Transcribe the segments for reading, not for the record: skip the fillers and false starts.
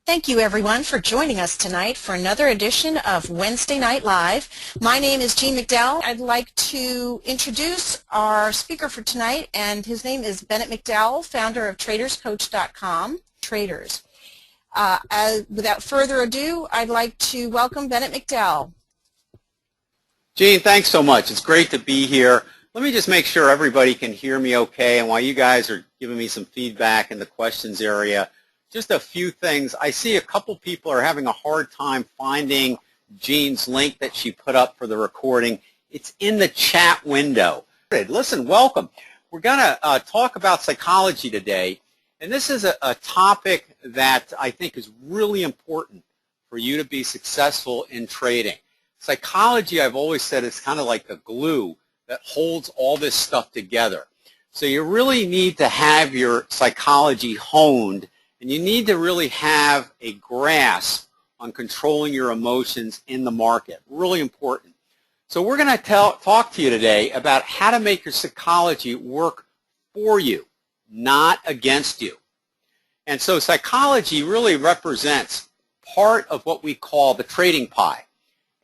Thank you everyone for joining us tonight for another edition of Wednesday Night Live. My name is Jean McDowell. I'd like to introduce our speaker for tonight, and his name is Bennett McDowell, founder of TradersCoach.com. Traders. Without further ado, I'd like to welcome Bennett McDowell. Jean, thanks so much. It's great to be here. Let me just make sure everybody can hear me okay, and while you guys are giving me some feedback in the questions area, just a few things. I see a couple people are having a hard time finding Jean's link that she put up for the recording. It's in the chat window. Listen, welcome. We're going to talk about psychology today, and this is a topic that I think is really important for you to be successful in trading. Psychology, I've always said, is kind of like the glue that holds all this stuff together. So you really need to have your psychology honed, and you need to really have a grasp on controlling your emotions in the market. Really important. So we're going to talk to you today about how to make your psychology work for you, not against you. And so psychology really represents part of what we call the trading pie.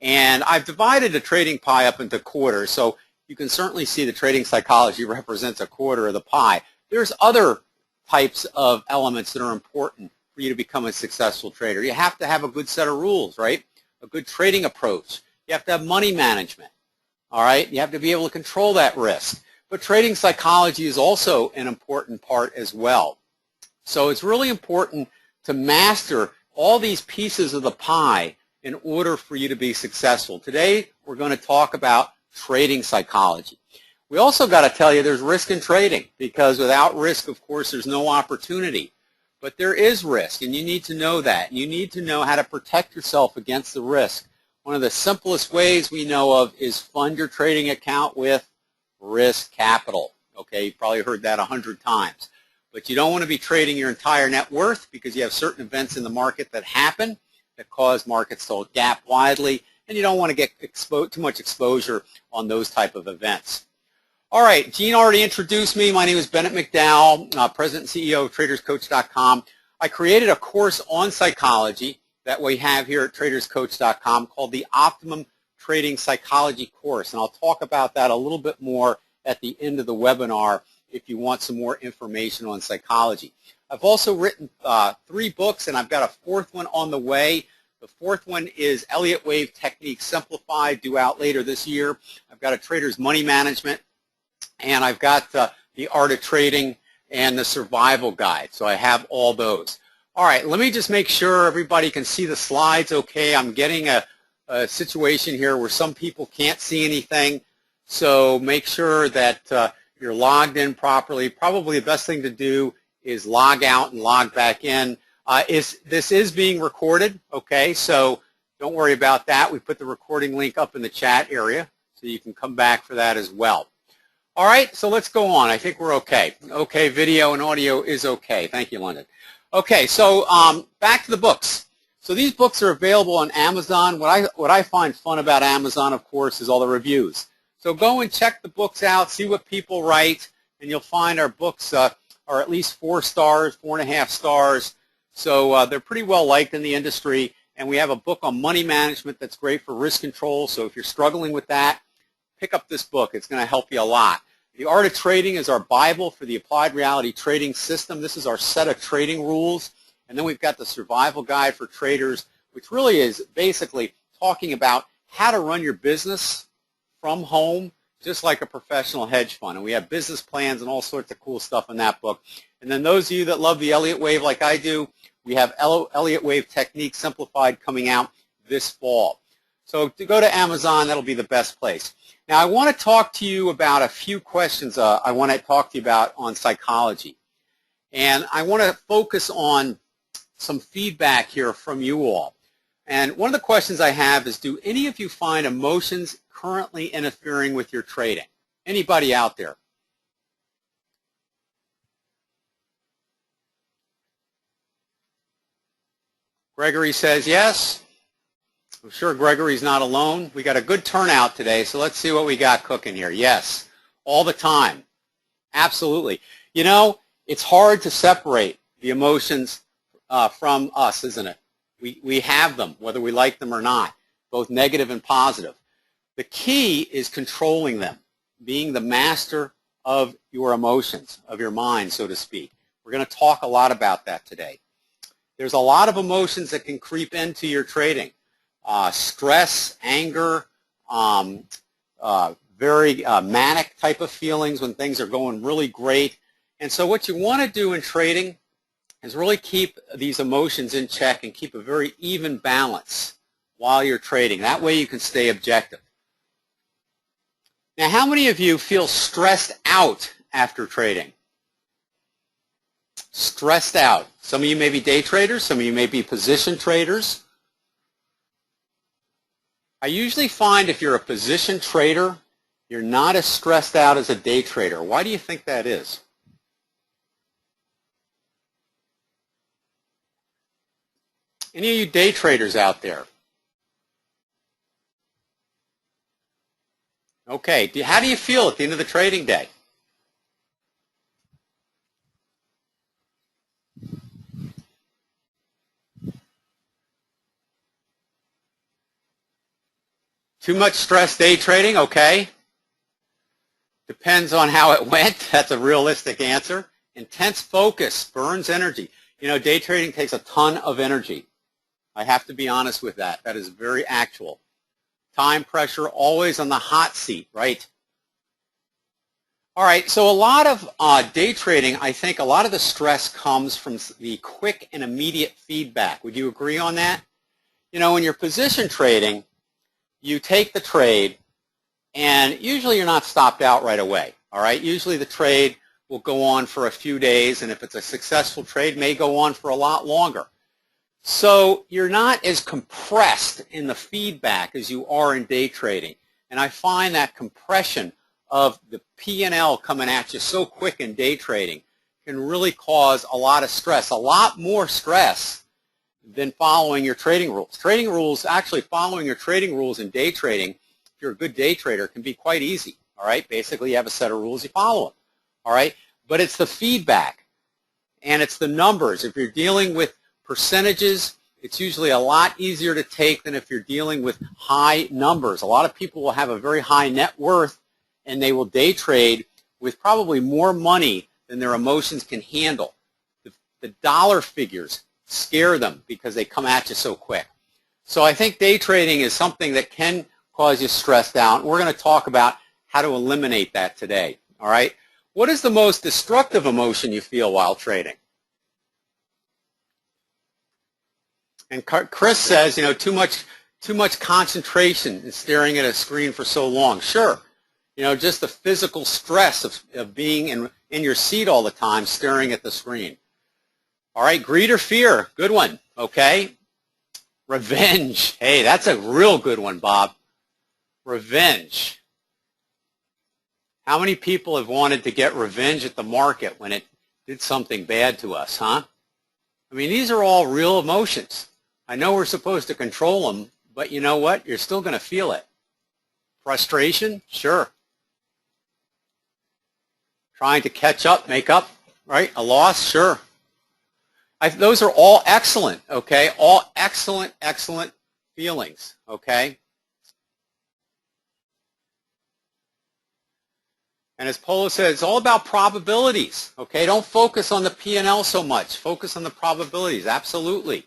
And I've divided the trading pie up into quarters, so you can certainly see the trading psychology represents a quarter of the pie. There's other types of elements that are important for you to become a successful trader. You have to have a good set of rules, right? A good trading approach. You have to have money management, all right? You have to be able to control that risk. But trading psychology is also an important part as well. So it's really important to master all these pieces of the pie in order for you to be successful. Today, we're going to talk about trading psychology. We also got to tell you there's risk in trading, because without risk, of course, there's no opportunity. But there is risk, and you need to know that. You need to know how to protect yourself against the risk. One of the simplest ways we know of is fund your trading account with risk capital. Okay, you've probably heard that 100 times. But you don't want to be trading your entire net worth, because you have certain events in the market that happen that cause markets to gap widely, and you don't want to get too much exposure on those type of events. All right, Jean already introduced me. My name is Bennett McDowell, President and CEO of TradersCoach.com. I created a course on psychology that we have here at TradersCoach.com called the Optimum Trading Psychology Course, and I'll talk about that a little bit more at the end of the webinar if you want some more information on psychology. I've also written 3 books, and I've got a 4th one on the way. The 4th one is Elliott Wave Techniques Simplified, due out later this year. I've got a Trader's Money Management, and I've got the Art of Trading and the Survival Guide. So I have all those. All right, let me just make sure everybody can see the slides okay. I'm getting a situation here where some people can't see anything, so make sure that you're logged in properly. Probably the best thing to do is log out and log back in. This is being recorded, okay, so don't worry about that. We put the recording link up in the chat area, so you can come back for that as well. All right, so let's go on. I think we're okay. Okay, video and audio is okay. Thank you, London. Okay, so back to the books. So these books are available on Amazon. What I find fun about Amazon, of course, is all the reviews. So go and check the books out, see what people write, and you'll find our books are at least 4 stars, 4.5 stars. So they're pretty well liked in the industry. And we have a book on money management that's great for risk control. So if you're struggling with that, pick up this book. It's going to help you a lot. The Art of Trading is our Bible for the applied reality trading system. This is our set of trading rules. And then we've got the Survival Guide for Traders, which really is basically talking about how to run your business from home, just like a professional hedge fund. And we have business plans and all sorts of cool stuff in that book. And then those of you that love the Elliott Wave like I do, we have Elliott Wave Techniques Simplified coming out this fall. So to go to Amazon, that'll be the best place. Now, I want to talk to you about a few questions I want to talk to you about on psychology. And I want to focus on some feedback here from you all. And one of the questions I have is, do any of you find emotions currently interfering with your trading? Anybody out there? Gregory says yes. I'm sure Gregory's not alone. We got a good turnout today, so let's see what we got cooking here. Yes, all the time. Absolutely. You know, it's hard to separate the emotions from us, isn't it? We have them, whether we like them or not, both negative and positive. The key is controlling them, being the master of your emotions, of your mind, so to speak. We're going to talk a lot about that today. There's a lot of emotions that can creep into your trading. Stress, anger, very manic type of feelings when things are going really great. And so what you want to do in trading is really keep these emotions in check and keep a very even balance while you're trading. That way you can stay objective. Now, how many of you feel stressed out after trading? Stressed out. Some of you may be day traders. Some of you may be position traders. I usually find if you're a position trader, you're not as stressed out as a day trader. Why do you think that is? Any of you day traders out there? Okay, how do you feel at the end of the trading day? Too much stress day trading? Okay. Depends on how it went. That's a realistic answer. Intense focus burns energy. You know, day trading takes a ton of energy. I have to be honest with that. That is very actual. Time pressure, always on the hot seat, right? All right, so a lot of day trading, I think a lot of the stress comes from the quick and immediate feedback. Would you agree on that? You know, when you're position trading, you take the trade, and usually you're not stopped out right away, all right? Usually the trade will go on for a few days, and if it's a successful trade, may go on for a lot longer. So you're not as compressed in the feedback as you are in day trading. And I find that compression of the P&L coming at you so quick in day trading can really cause a lot of stress, a lot more stress than following your trading rules. Trading rules, actually following your trading rules in day trading, if you're a good day trader, can be quite easy, all right? Basically, you have a set of rules, you follow them, all right? But it's the feedback, and it's the numbers. If you're dealing with percentages, it's usually a lot easier to take than if you're dealing with high numbers. A lot of people will have a very high net worth, and they will day trade with probably more money than their emotions can handle. The dollar figures scare them because they come at you so quick. So I think day trading is something that can cause you stressed out. We're going to talk about how to eliminate that today. All right? What is the most destructive emotion you feel while trading? And Chris says, you know, too much concentration and staring at a screen for so long. Sure. You know, just the physical stress of being in your seat all the time staring at the screen. All right, greed or fear? Good one. Okay. Revenge. Hey, that's a real good one, Bob. Revenge. How many people have wanted to get revenge at the market when it did something bad to us, huh? I mean, these are all real emotions. I know we're supposed to control them, but you know what? You're still going to feel it. Frustration? Sure. Trying to catch up, make up, right? A loss? Sure. Those are all excellent, okay? All excellent, excellent feelings, okay? And as Polo said, it's all about probabilities, okay? Don't focus on the P&L so much. Focus on the probabilities, absolutely.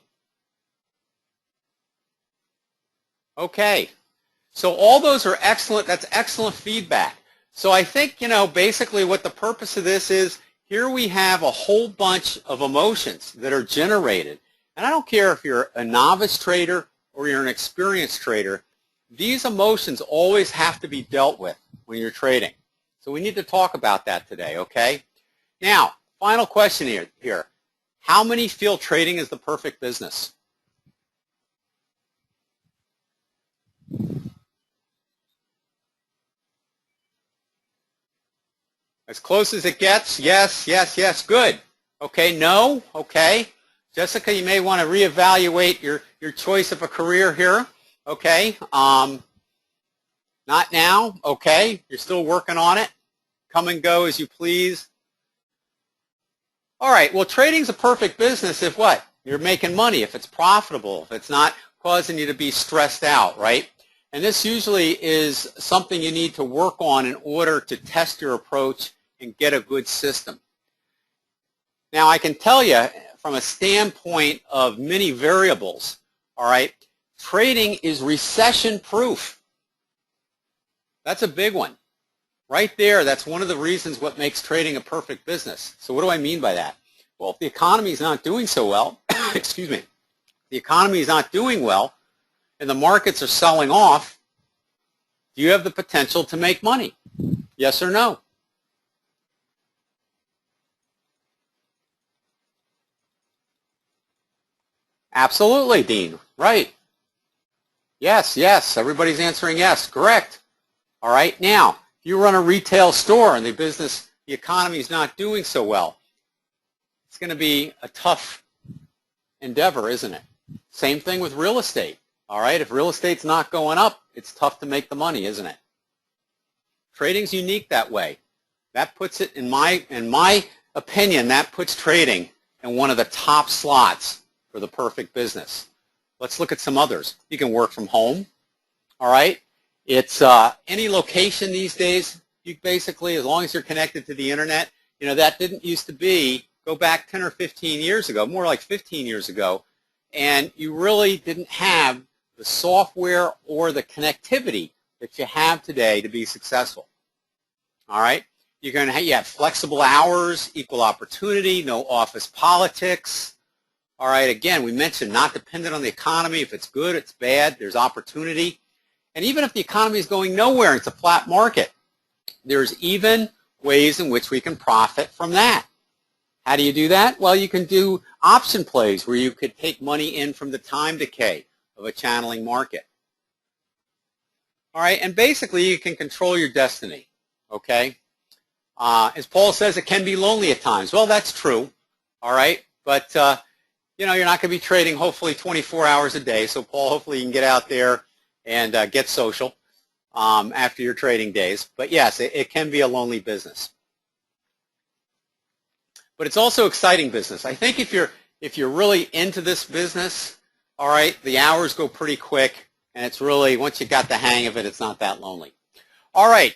Okay, so all those are excellent. That's excellent feedback. So I think, you know, basically what the purpose of this is, here we have a whole bunch of emotions that are generated. And I don't care if you're a novice trader or you're an experienced trader, these emotions always have to be dealt with when you're trading. So we need to talk about that today, okay? Now, final question here. How many feel trading is the perfect business? As close as it gets? Yes, yes, yes. Good. Okay, no? Okay. Jessica, you may want to reevaluate your choice of a career here. Okay. Not now. Okay. You're still working on it. Come and go as you please. All right. Well, trading's a perfect business if what? you're making money, if it's profitable, if it's not causing you to be stressed out, right? And this usually is something you need to work on in order to test your approach and get a good system. Now, I can tell you from a standpoint of many variables, all right, trading is recession-proof. That's a big one. Right there, that's one of the reasons what makes trading a perfect business. So what do I mean by that? Well, if the economy is not doing so well, excuse me, the economy is not doing well and the markets are selling off, do you have the potential to make money? Yes or no? Absolutely, Dean. Right. Yes, yes. Everybody's answering yes. Correct. All right. Now, if you run a retail store and the economy is not doing so well, it's going to be a tough endeavor, isn't it? Same thing with real estate. All right. If real estate's not going up, it's tough to make the money, isn't it? Trading's unique that way. That puts it, in my opinion, that puts trading in one of the top slots for the perfect business. Let's look at some others. You can work from home. All right. It's any location these days. You basically, as long as you're connected to the internet, you know, that didn't used to be, go back 10 or 15 years ago, more like 15 years ago, and you really didn't have the software or the connectivity that you have today to be successful. All right? You have flexible hours, equal opportunity, no office politics. All right, again, we mentioned not dependent on the economy. If it's good, it's bad, there's opportunity. And even if the economy is going nowhere and it's a flat market, there's even ways in which we can profit from that. How do you do that? Well, you can do option plays where you could take money in from the time decay of a channeling market. All right, and basically you can control your destiny, okay? As Paul says, it can be lonely at times. Well, that's true, all right? But, you know, you're not going to be trading hopefully 24 hours a day. So, Paul, hopefully you can get out there and get social after your trading days. But, yes, it can be a lonely business. But it's also exciting business. I think if you're really into this business, all right, the hours go pretty quick, and it's really, once you got the hang of it, it's not that lonely. All right,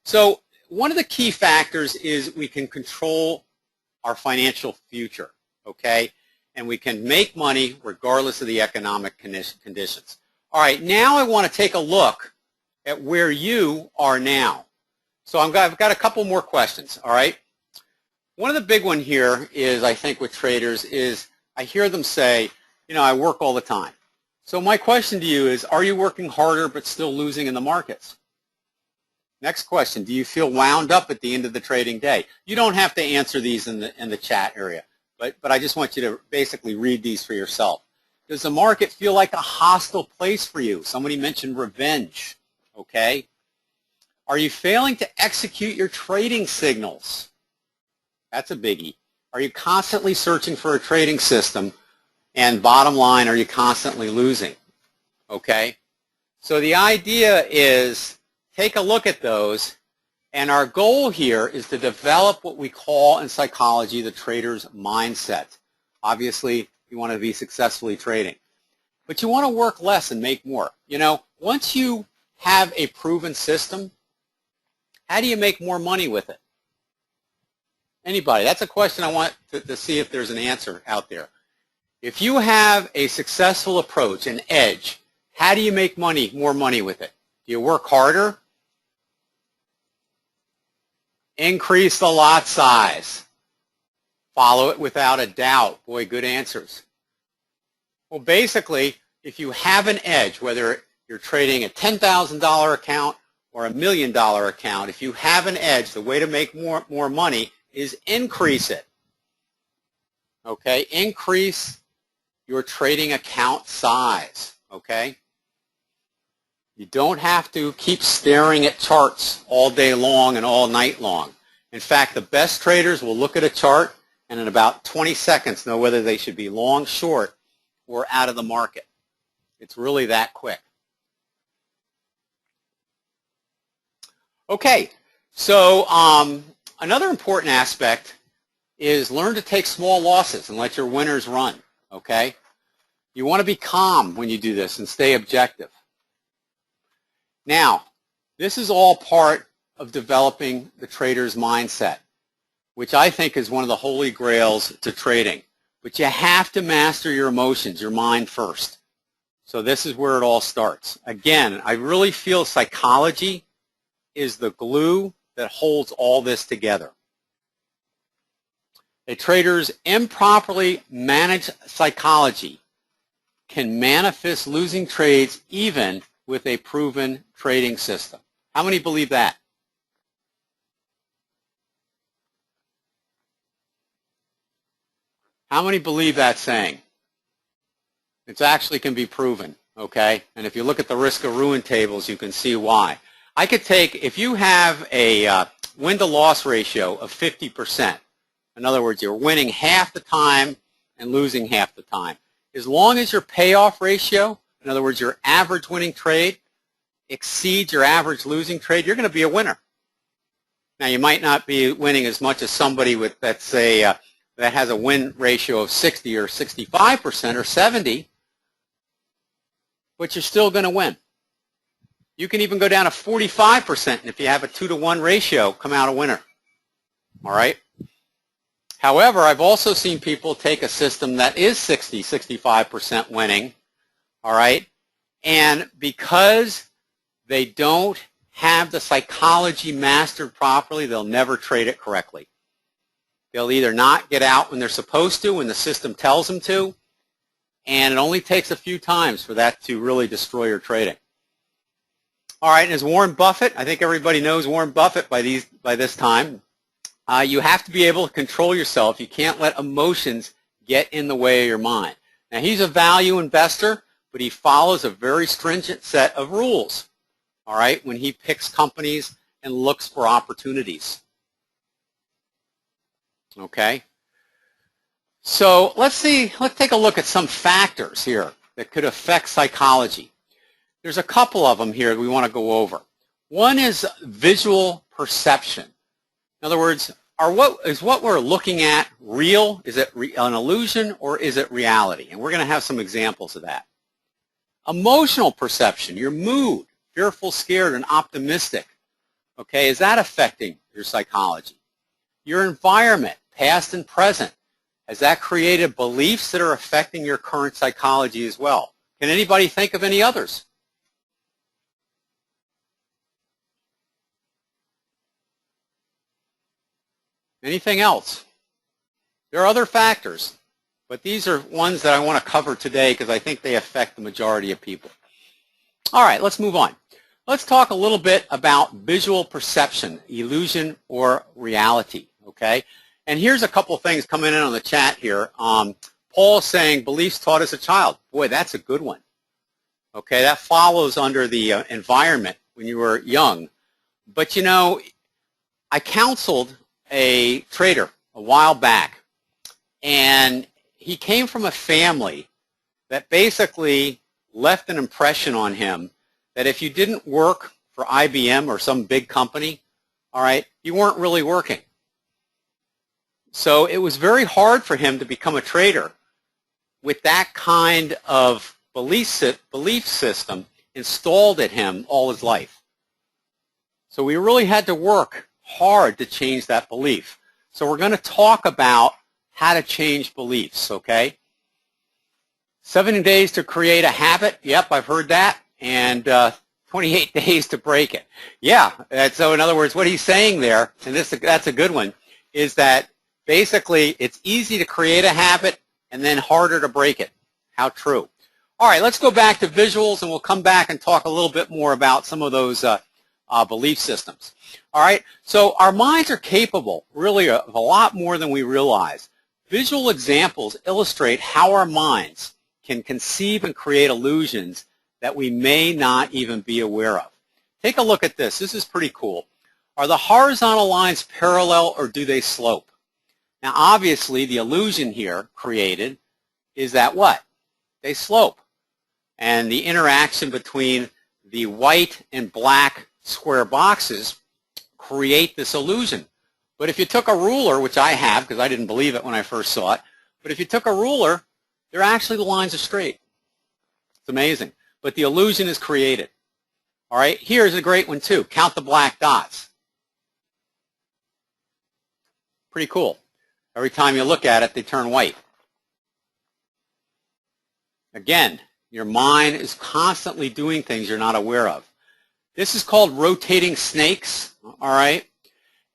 so one of the key factors is we can control our financial future, okay? And we can make money regardless of the economic conditions. All right, now I want to take a look at where you are now. So I've got a couple more questions, all right? One of the big one here is, I think, with traders is I hear them say, you know, I work all the time. So my question to you is, are you working harder but still losing in the markets? Next question, do you feel wound up at the end of the trading day? You don't have to answer these in the chat area, but I just want you to basically read these for yourself. Does the market feel like a hostile place for you? Somebody mentioned revenge, okay? Are you failing to execute your trading signals? That's a biggie. Are you constantly searching for a trading system? And bottom line, are you constantly losing? Okay? So the idea is take a look at those, and our goal here is to develop what we call in psychology the trader's mindset. Obviously, you want to be successfully trading. But you want to work less and make more. You know, once you have a proven system, how do you make more money with it? Anybody? That's a question I want to see if there's an answer out there. If you have a successful approach, an edge, how do you make more money with it? Do you work harder? Increase the lot size. Follow it without a doubt. Boy, good answers. Well, basically, if you have an edge, whether you're trading a $10,000 account or a $1 million account, if you have an edge, the way to make more money is increase it. Okay? Increase your trading account size. Okay? You don't have to keep staring at charts all day long and all night long. In fact, the best traders will look at a chart and in about 20 seconds know whether they should be long, short, or out of the market. It's really that quick. Okay, so another important aspect is learn to take small losses and let your winners run. okay? You want to be calm when you do this and stay objective. Now, this is all part of developing the trader's mindset, which I think is one of the holy grails to trading. But you have to master your emotions, your mind first. So this is where it all starts. Again, I really feel psychology is the glue that holds all this together. A trader's improperly managed psychology can manifest losing trades even with a proven trading system. How many believe that? How many believe that saying? It actually can be proven, okay? And if you look at the risk of ruin tables, you can see why. I could take, if you have a win-to-loss ratio of 50%, in other words, you're winning half the time and losing half the time. As long as your payoff ratio, in other words, your average winning trade, exceeds your average losing trade, you're going to be a winner. Now, you might not be winning as much as somebody with, let's say, that has a win ratio of 60 or 65% or 70, but you're still going to win. You can even go down to 45%, and if you have a 2-to-1 ratio, come out a winner. All right? However, I've also seen people take a system that is 60, 65% winning, all right, and because they don't have the psychology mastered properly, they'll never trade it correctly. They'll either not get out when they're supposed to, when the system tells them to, and it only takes a few times for that to really destroy your trading. All right, and as Warren Buffett, I think everybody knows Warren Buffett by this time, you have to be able to control yourself. You can't let emotions get in the way of your mind. Now, he's a value investor, but he follows a very stringent set of rules, all right, when he picks companies and looks for opportunities. Okay? So let's take a look at some factors here that could affect psychology. There's a couple of them here that we want to go over. One is visual perception. In other words, is what we're looking at real? Is it an illusion or is it reality? And we're going to have some examples of that. Emotional perception, your mood, fearful, scared, and optimistic. Okay, is that affecting your psychology? Your environment, past and present, has that created beliefs that are affecting your current psychology as well? Can anybody think of any others? Anything else? There are other factors, but these are ones that I want to cover today because I think they affect the majority of people. All right, let's move on. Let's talk a little bit about visual perception, illusion or reality, okay? And here's a couple things coming in on the chat here. Paul's saying beliefs taught as a child. Boy, that's a good one. Okay, that follows under the environment when you were young. But you know, I counseled a trader a while back, and he came from a family that basically left an impression on him that if you didn't work for IBM or some big company, all right, you weren't really working. So it was very hard for him to become a trader with that kind of belief system installed in him all his life. So we really had to work hard to change that belief. So we're going to talk about how to change beliefs, okay? 7 days to create a habit. Yep, I've heard that. And 28 days to break it. Yeah, and so in other words, what he's saying there, and that's a good one, is that basically it's easy to create a habit and then harder to break it. How true. All right, let's go back to visuals, and we'll come back and talk a little bit more about some of those belief systems. All right, so our minds are capable really of a lot more than we realize. Visual examples illustrate how our minds can conceive and create illusions that we may not even be aware of. Take a look at this. This is pretty cool. Are the horizontal lines parallel or do they slope? Now, obviously, the illusion here created is that what? They slope. And the interaction between the white and black square boxes create this illusion. But if you took a ruler, which I have because I didn't believe it when I first saw it, but if you took a ruler They're actually, the lines are straight. It's amazing. But the illusion is created. All right, here's a great one too. Count the black dots. Pretty cool. Every time you look at it, they turn white. Again, your mind is constantly doing things you're not aware of. This is called rotating snakes, all right?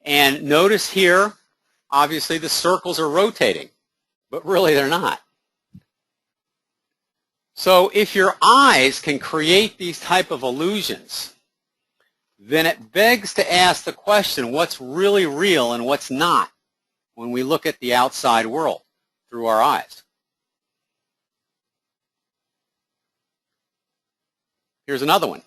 And notice here, obviously the circles are rotating, but really they're not. So if your eyes can create these type of illusions, then it begs to ask the question, what's really real and what's not when we look at the outside world through our eyes? Here's another one.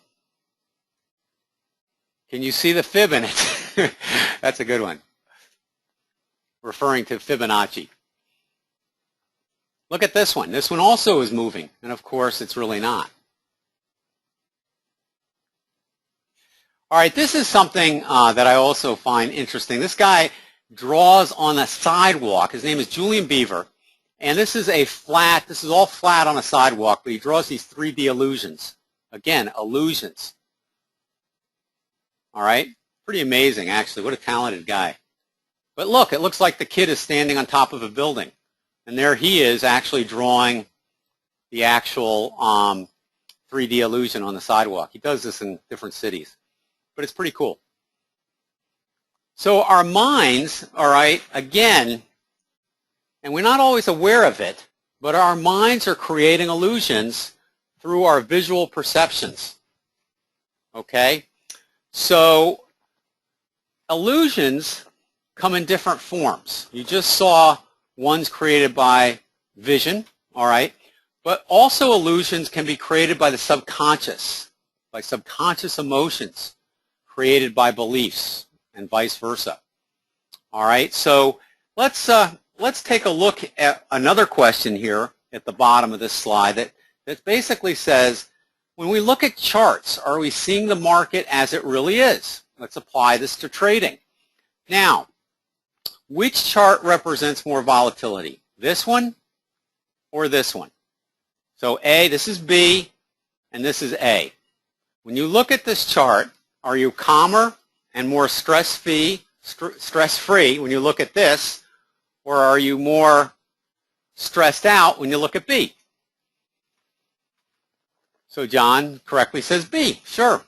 Can you see the fib in it? That's a good one. Referring to Fibonacci. Look at this one. This one also is moving, and of course it's really not. All right, this is something that I also find interesting. This guy draws on a sidewalk. His name is Julian Beaver, and this is all flat on a sidewalk, but he draws these 3D illusions. Again, illusions. All right, pretty amazing, actually. What a talented guy. But look, it looks like the kid is standing on top of a building. And there he is actually drawing the actual 3D illusion on the sidewalk. He does this in different cities. But it's pretty cool. So our minds, all right, again, and we're not always aware of it, but our minds are creating illusions through our visual perceptions. Okay? So illusions come in different forms. You just saw ones created by vision, all right? But also illusions can be created by the subconscious, by subconscious emotions created by beliefs and vice versa. All right, so let's take a look at another question here at the bottom of this slide that basically says, when we look at charts, are we seeing the market as it really is? Let's apply this to trading. Now, which chart represents more volatility? This one or this one? So A, this is B, and this is A. When you look at this chart, are you calmer and more stress-free when you look at this, or are you more stressed out when you look at B? So John correctly says B. Sure.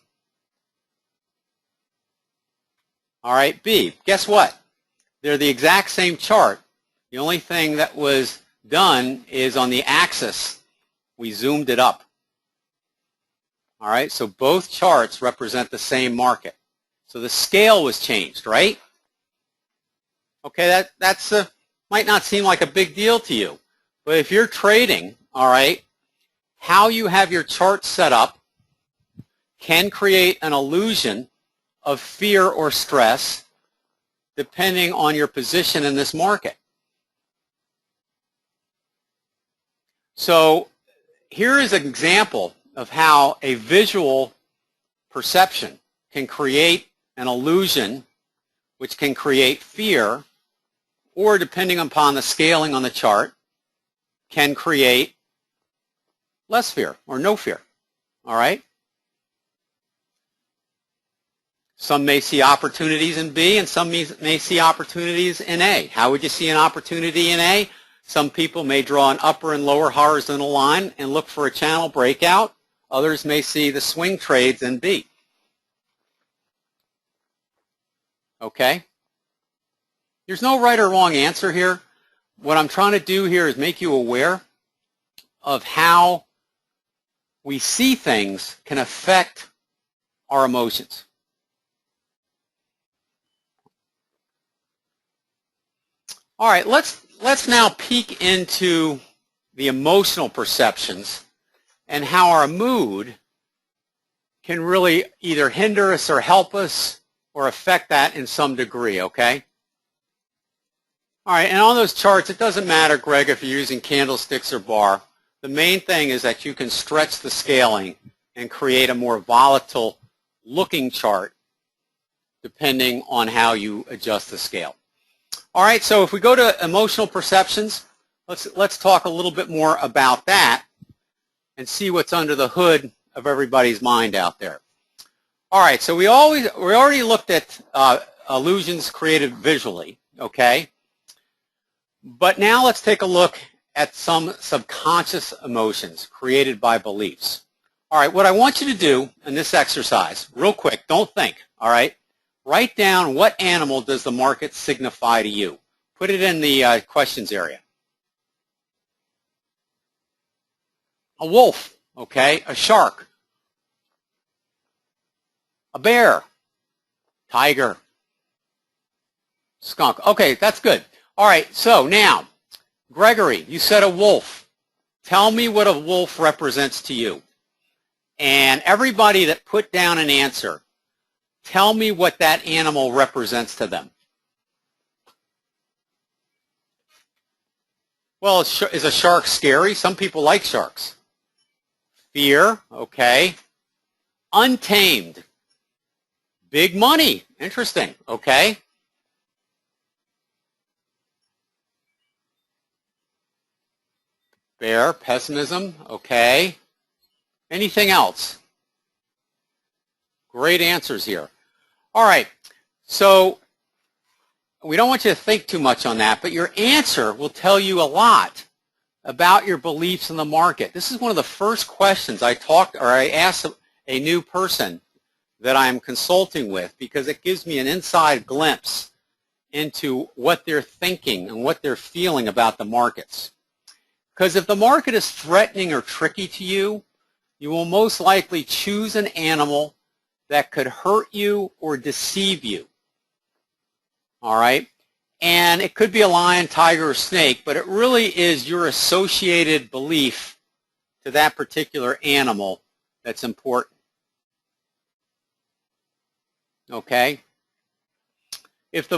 All right, B. Guess what? They're the exact same chart. The only thing that was done is on the axis, we zoomed it up. All right, so both charts represent the same market. So the scale was changed, right? Okay, that's might not seem like a big deal to you. But if you're trading, all right, how you have your chart set up can create an illusion of fear or stress depending on your position in this market. So here is an example of how a visual perception can create an illusion which can create fear, or depending upon the scaling on the chart, can create less fear or no fear. All right? Some may see opportunities in B, and some may see opportunities in A. How would you see an opportunity in A? Some people may draw an upper and lower horizontal line and look for a channel breakout. Others may see the swing trades in B. Okay? There's no right or wrong answer here. What I'm trying to do here is make you aware of how we see things can affect our emotions. All right, let's now peek into the emotional perceptions and how our mood can really either hinder us or help us or affect that in some degree, okay? All right, and on those charts, it doesn't matter, Greg, if you're using candlesticks or bar. The main thing is that you can stretch the scaling and create a more volatile looking chart depending on how you adjust the scale. All right, so if we go to emotional perceptions, let's talk a little bit more about that and see what's under the hood of everybody's mind out there. All right, so we already looked at illusions created visually, okay? But now let's take a look at some subconscious emotions created by beliefs. All right, what I want you to do in this exercise, real quick, don't think, all right? Write down what animal does the market signify to you. Put it in the questions area. A wolf, okay? A shark. A bear. Tiger. Skunk. Okay, that's good. All right, so now, Gregory, you said a wolf. Tell me what a wolf represents to you. And everybody that put down an answer, tell me what that animal represents to them. Well, is a shark scary? Some people like sharks. Fear, okay. Untamed. Big money, interesting, okay. Bear, pessimism, okay. Anything else? Great answers here. All right, so we don't want you to think too much on that, but your answer will tell you a lot about your beliefs in the market. This is one of the first questions I ask a new person that I'm consulting with, because it gives me an inside glimpse into what they're thinking and what they're feeling about the markets. Because if the market is threatening or tricky to you, you will most likely choose an animal that could hurt you or deceive you. All right? And it could be a lion, tiger, or snake, but it really is your associated belief to that particular animal that's important. Okay? If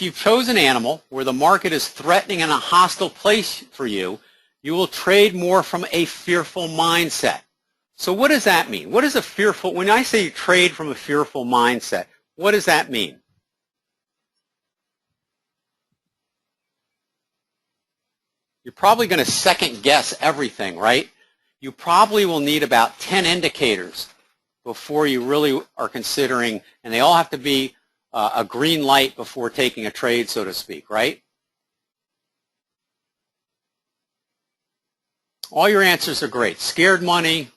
you've chosen an animal where the market is threatening and a hostile place for you, you will trade more from a fearful mindset. So what does that mean? What is a fearful, when I say you trade from a fearful mindset, what does that mean? You're probably going to second guess everything, right? You probably will need about 10 indicators before you really are considering, and they all have to be a green light before taking a trade, so to speak, right? All your answers are great. Scared money,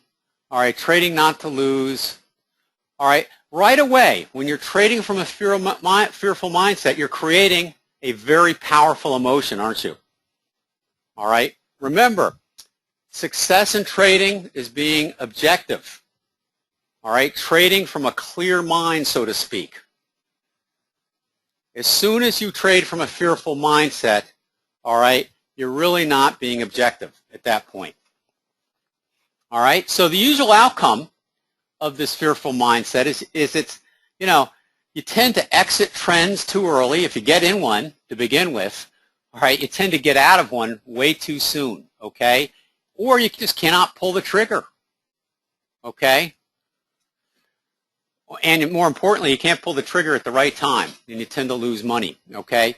all right, trading not to lose, all right. Right away, when you're trading from a fearful mindset, you're creating a very powerful emotion, aren't you? All right. Remember, success in trading is being objective. All right. Trading from a clear mind, so to speak. As soon as you trade from a fearful mindset, all right, you're really not being objective at that point. All right. So the usual outcome of this fearful mindset is it's, you tend to exit trends too early. If you get in one to begin with, all right, you tend to get out of one way too soon, okay? Or you just cannot pull the trigger, okay? And more importantly, you can't pull the trigger at the right time, and you tend to lose money, okay?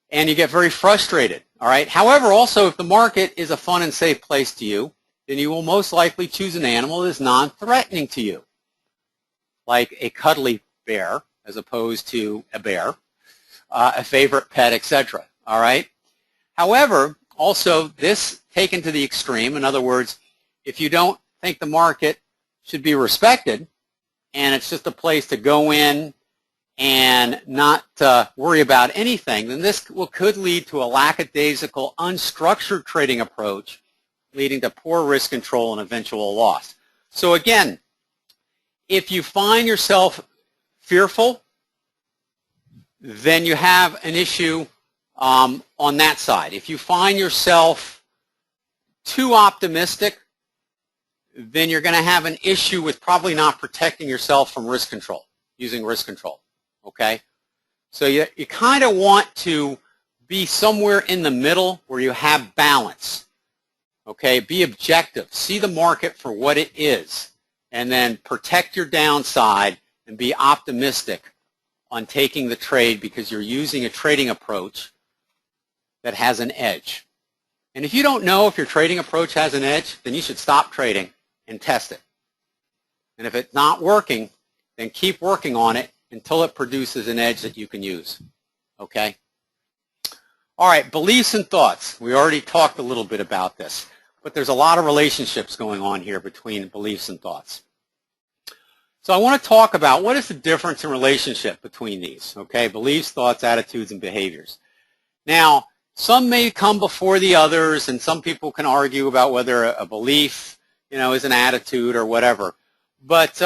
And you get very frustrated, all right? However, also, if the market is a fun and safe place to you, then you will most likely choose an animal that is non-threatening to you, like a cuddly bear as opposed to a bear, a favorite pet, etc. All right. However, also this taken to the extreme, in other words, if you don't think the market should be respected and it's just a place to go in and not worry about anything, then this could lead to a lackadaisical, unstructured trading approach, leading to poor risk control and eventual loss. So again, if you find yourself fearful, then you have an issue on that side. If you find yourself too optimistic, then you're going to have an issue with probably not protecting yourself from risk control, using risk control, okay? So you kind of want to be somewhere in the middle where you have balance, okay? Be objective. See the market for what it is, and then protect your downside and be optimistic on taking the trade because you're using a trading approach that has an edge. And if you don't know if your trading approach has an edge, then you should stop trading and test it. And if it's not working, then keep working on it until it produces an edge that you can use. Okay? All right, beliefs and thoughts. We already talked a little bit about this, but there's a lot of relationships going on here between beliefs and thoughts. So I want to talk about what is the difference in relationship between these, okay? Beliefs, thoughts, attitudes, and behaviors. Now, some may come before the others, and some people can argue about whether a belief, is an attitude or whatever. But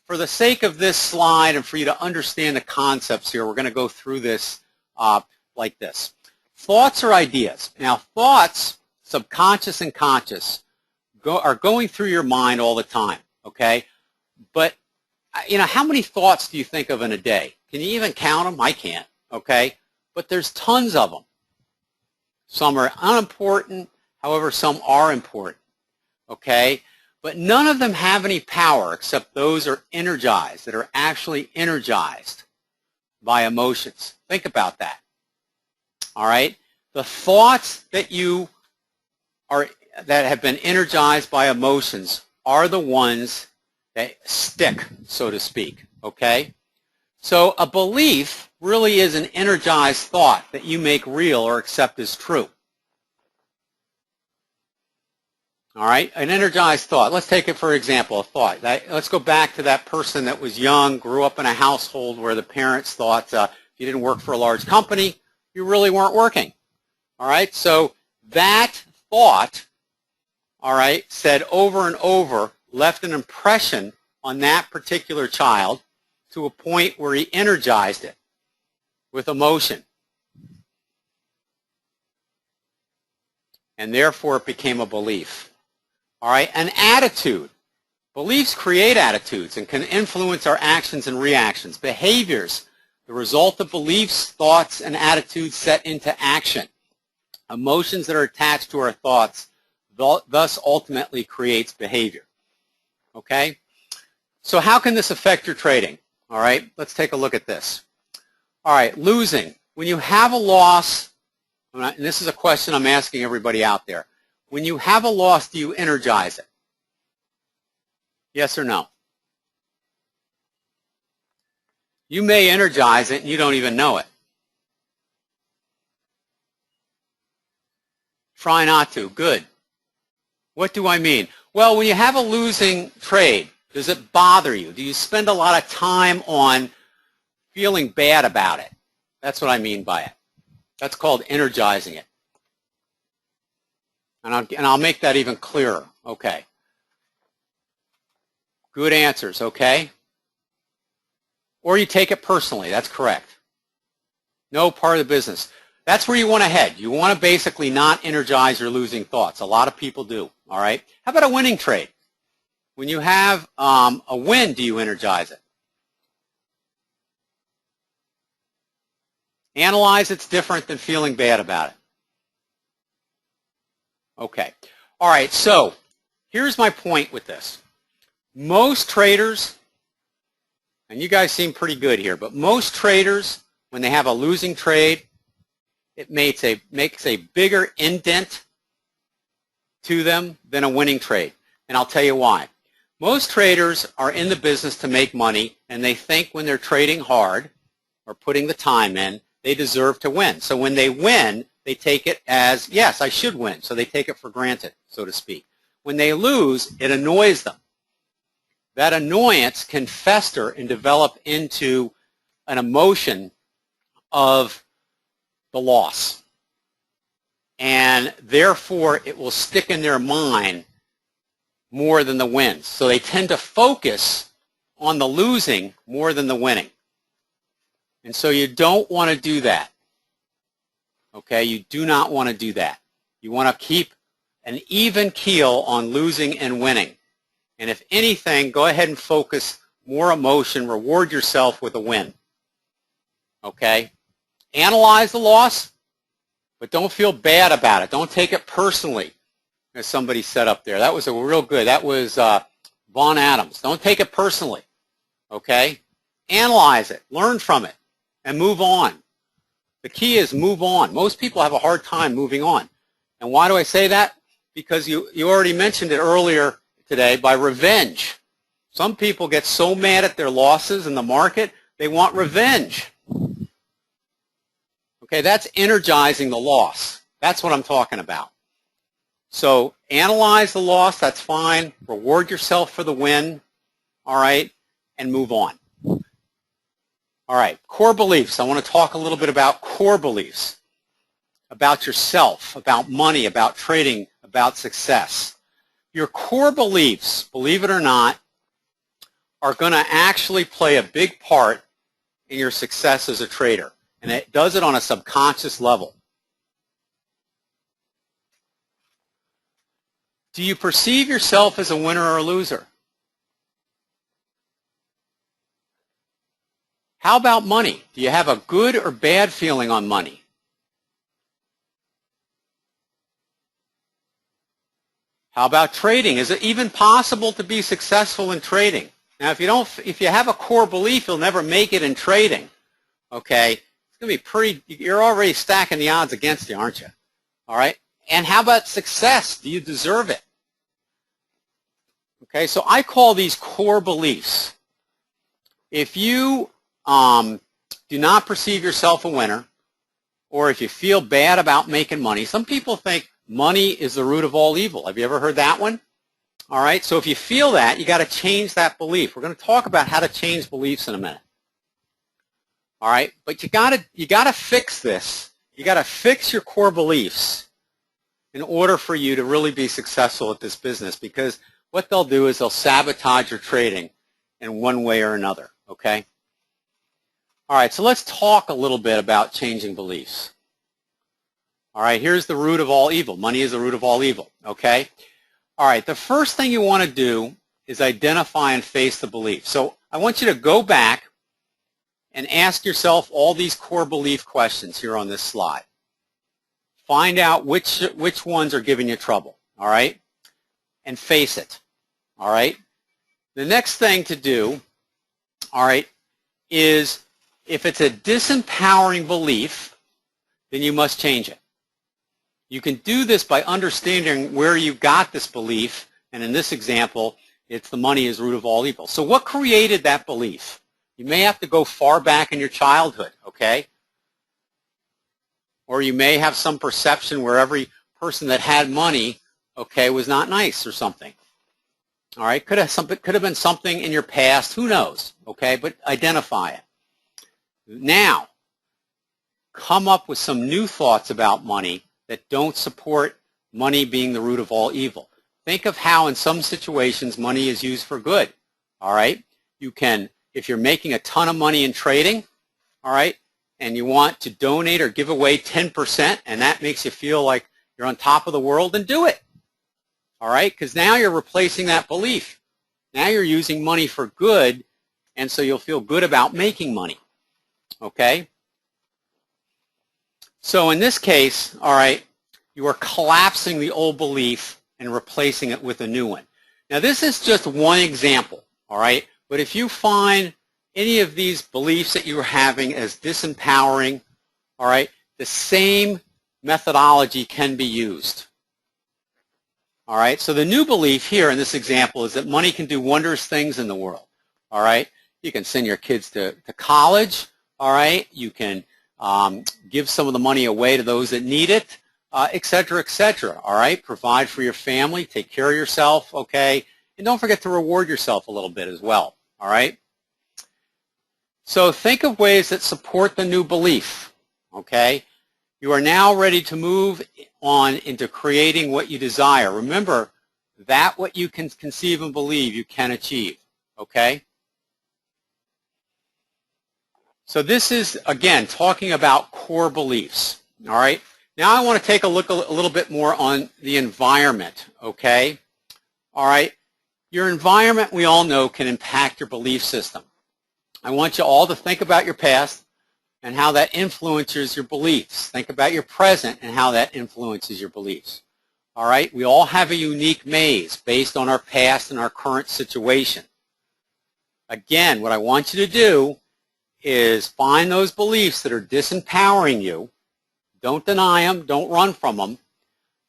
for the sake of this slide and for you to understand the concepts here, we're going to go through this like this. Thoughts are ideas. Now, thoughts, subconscious and conscious, are going through your mind all the time, okay? But, how many thoughts do you think of in a day? Can you even count them? I can't, okay? But there's tons of them. Some are unimportant, however, some are important, okay? But none of them have any power except those are energized, that are actually energized by emotions. Think about that. All right? The thoughts that that have been energized by emotions are the ones that stick, so to speak. Okay? So a belief really is an energized thought that you make real or accept as true. All right? An energized thought. Let's take it for example, a thought. Let's go back to that person that was young, grew up in a household where the parents thought if you didn't work for a large company, you really weren't working. All right? So that thought, all right, said over and over, left an impression on that particular child to a point where he energized it with emotion. And therefore it became a belief. All right? An attitude. Beliefs create attitudes and can influence our actions and reactions. Behaviors, the result of beliefs, thoughts, and attitudes set into action. Emotions that are attached to our thoughts thus ultimately creates behavior. Okay? So how can this affect your trading? All right? Let's take a look at this. All right, losing. When you have a loss, and this is a question I'm asking everybody out there. When you have a loss, do you energize it? Yes or no? You may energize it and you don't even know it. Try not to. Good. What do I mean? Well, when you have a losing trade, does it bother you? Do you spend a lot of time on feeling bad about it? That's what I mean by it. That's called energizing it. And I'll make that even clearer. Okay. Good answers, okay? Or you take it personally. That's correct. No, part of the business. That's where you want to head. You want to basically not energize your losing thoughts. A lot of people do, all right? How about a winning trade? When you have a win, do you energize it? Analyze it's different than feeling bad about it. Okay. All right, so here's my point with this. Most traders, and you guys seem pretty good here, but most traders, when they have a losing trade, it makes a bigger indent to them than a winning trade. And I'll tell you why. Most traders are in the business to make money, and they think when they're trading hard or putting the time in, they deserve to win. So when they win, they take it as, yes, I should win. So they take it for granted, so to speak. When they lose, it annoys them. That annoyance can fester and develop into an emotion of the loss. And therefore, it will stick in their mind more than the wins. So they tend to focus on the losing more than the winning. And so you don't want to do that. Okay, you do not want to do that. You want to keep an even keel on losing and winning. And if anything, go ahead and focus more emotion, reward yourself with a win. Okay? Analyze the loss, but don't feel bad about it. Don't take it personally, as somebody said up there. That was a real good. That was Vaughn Adams. Don't take it personally. Okay? Analyze it. Learn from it. And move on. The key is move on. Most people have a hard time moving on. And why do I say that? Because you already mentioned it earlier today, by revenge. Some people get so mad at their losses in the market, they want revenge. Okay, that's energizing the loss. That's what I'm talking about. So analyze the loss, that's fine. Reward yourself for the win, all right, and move on. All right, core beliefs. I want to talk a little bit about core beliefs, about yourself, about money, about trading, about success. Your core beliefs, believe it or not, are going to actually play a big part in your success as a trader. And it does it on a subconscious level. Do you perceive yourself as a winner or a loser? How about money? Do you have a good or bad feeling on money? How about trading? Is it even possible to be successful in trading? Now, if you have a core belief, you'll never make it in trading. Okay, it's going to be you're already stacking the odds against you, aren't you? All right. And how about success? Do you deserve it? Okay, so I call these core beliefs. If you do not perceive yourself a winner, or if you feel bad about making money, some people think money is the root of all evil. Have you ever heard that one? All right, so if you feel that, you got to change that belief. We're going to talk about how to change beliefs in a minute. All right, but you got to fix this. You got to fix your core beliefs in order for you to really be successful at this business, because what they'll do is they'll sabotage your trading in one way or another, okay? All right, so let's talk a little bit about changing beliefs. All right, here's the root of all evil. Money is the root of all evil, okay? All right, the first thing you want to do is identify and face the belief. So I want you to go back and ask yourself all these core belief questions here on this slide. Find out which ones are giving you trouble, all right? And face it, all right? The next thing to do, all right, is if it's a disempowering belief, then you must change it. You can do this by understanding where you got this belief, and in this example, it's the money is the root of all evil. So what created that belief? You may have to go far back in your childhood, okay? Or you may have some perception where every person that had money, okay, was not nice or something. All right, could have been something in your past, who knows, okay, but identify it. Now, come up with some new thoughts about money that don't support money being the root of all evil. Think of how in some situations money is used for good, all right? You can, if you're making a ton of money in trading, all right, and you want to donate or give away 10%, and that makes you feel like you're on top of the world, then do it, all right? Because now you're replacing that belief. Now you're using money for good, and so you'll feel good about making money, okay? So in this case, all right, you are collapsing the old belief and replacing it with a new one. Now this is just one example, all right? But if you find any of these beliefs that you're having as disempowering, all right, the same methodology can be used. All right, so the new belief here in this example is that money can do wondrous things in the world. All right, you can send your kids to college. All right, you can give some of the money away to those that need it, et cetera, et cetera. All right, provide for your family, take care of yourself, okay, and don't forget to reward yourself a little bit as well. All right, so think of ways that support the new belief. Okay, you are now ready to move on into creating what you desire. Remember that what you can conceive and believe you can achieve. Okay. So this is, again, talking about core beliefs, all right? Now I want to take a look a little bit more on the environment, okay? All right, your environment, we all know, can impact your belief system. I want you all to think about your past and how that influences your beliefs. Think about your present and how that influences your beliefs. All right, we all have a unique maze based on our past and our current situation. Again, what I want you to do is find those beliefs that are disempowering you. Don't deny them. Don't run from them.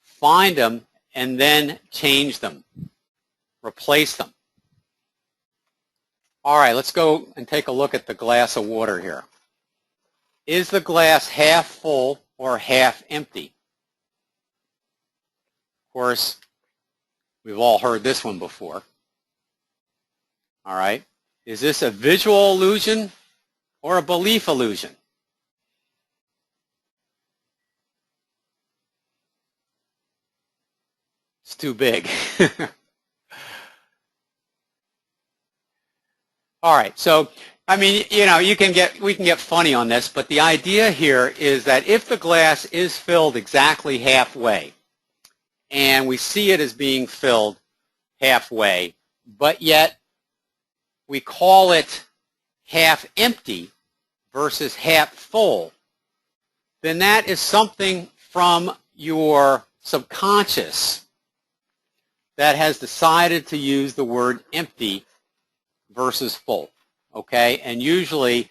Find them and then change them. Replace them. All right, let's go and take a look at the glass of water here. Is the glass half full or half empty? Of course, we've all heard this one before. All right. Is this a visual illusion or a belief illusion? It's too big. All right. So, I mean, you know, we can get funny on this, but the idea here is that if the glass is filled exactly halfway, and we see it as being filled halfway, but yet we call it half empty versus half full, then that is something from your subconscious that has decided to use the word empty versus full. Okay, and usually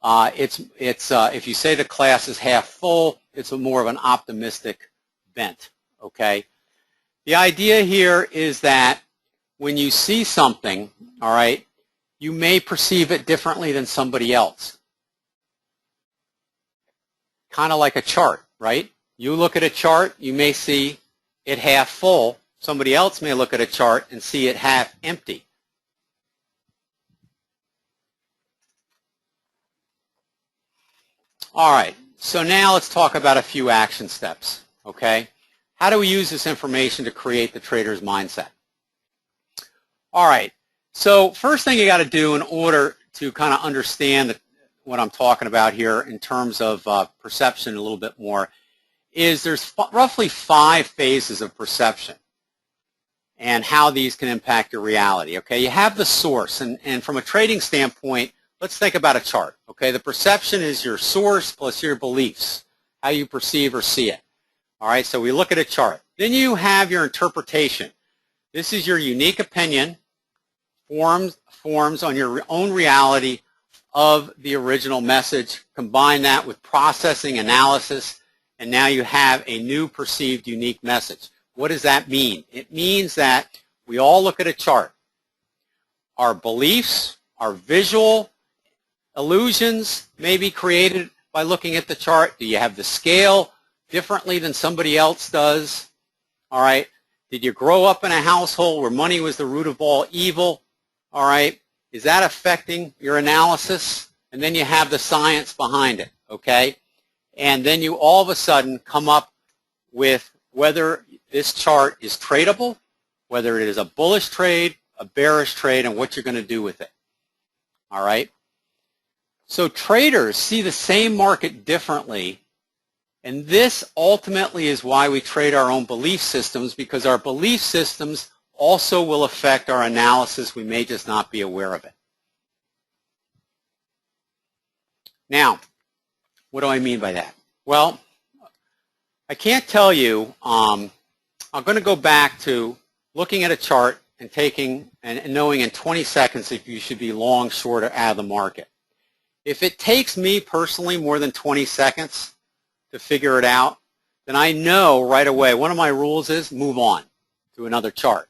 if you say the glass is half full, it's more of an optimistic bent. Okay, the idea here is that when you see something, all right, you may perceive it differently than somebody else. Kind of like a chart, right? You look at a chart, you may see it half full. Somebody else may look at a chart and see it half empty. All right, so now let's talk about a few action steps, okay? How do we use this information to create the trader's mindset? All right, so first thing you got to do in order to kind of understand what I'm talking about here in terms of perception a little bit more is there's roughly 5 phases of perception and how these can impact your reality, okay? You have the source, and from a trading standpoint, let's think about a chart, okay? The perception is your source plus your beliefs, how you perceive or see it. All right, so we look at a chart. Then you have your interpretation. This is your unique opinion, forms on your own reality of the original message. Combine that with processing, analysis, and now you have a new perceived unique message. What does that mean? It means that we all look at a chart. Our beliefs, our visual illusions may be created by looking at the chart. Do you have the scale differently than somebody else does? All right. Did you grow up in a household where money was the root of all evil? All right. Is that affecting your analysis? And then you have the science behind it, okay? And then you all of a sudden come up with whether this chart is tradable, whether it is a bullish trade, a bearish trade, and what you're going to do with it. All right? So traders see the same market differently, and this ultimately is why we trade our own belief systems, because our belief systems also will affect our analysis. We may just not be aware of it. Now, what do I mean by that? Well, I can't tell you. I'm going to go back to looking at a chart and taking and knowing in 20 seconds if you should be long, short, or out of the market. If it takes me personally more than 20 seconds to figure it out, then I know right away. One of my rules is move on to another chart.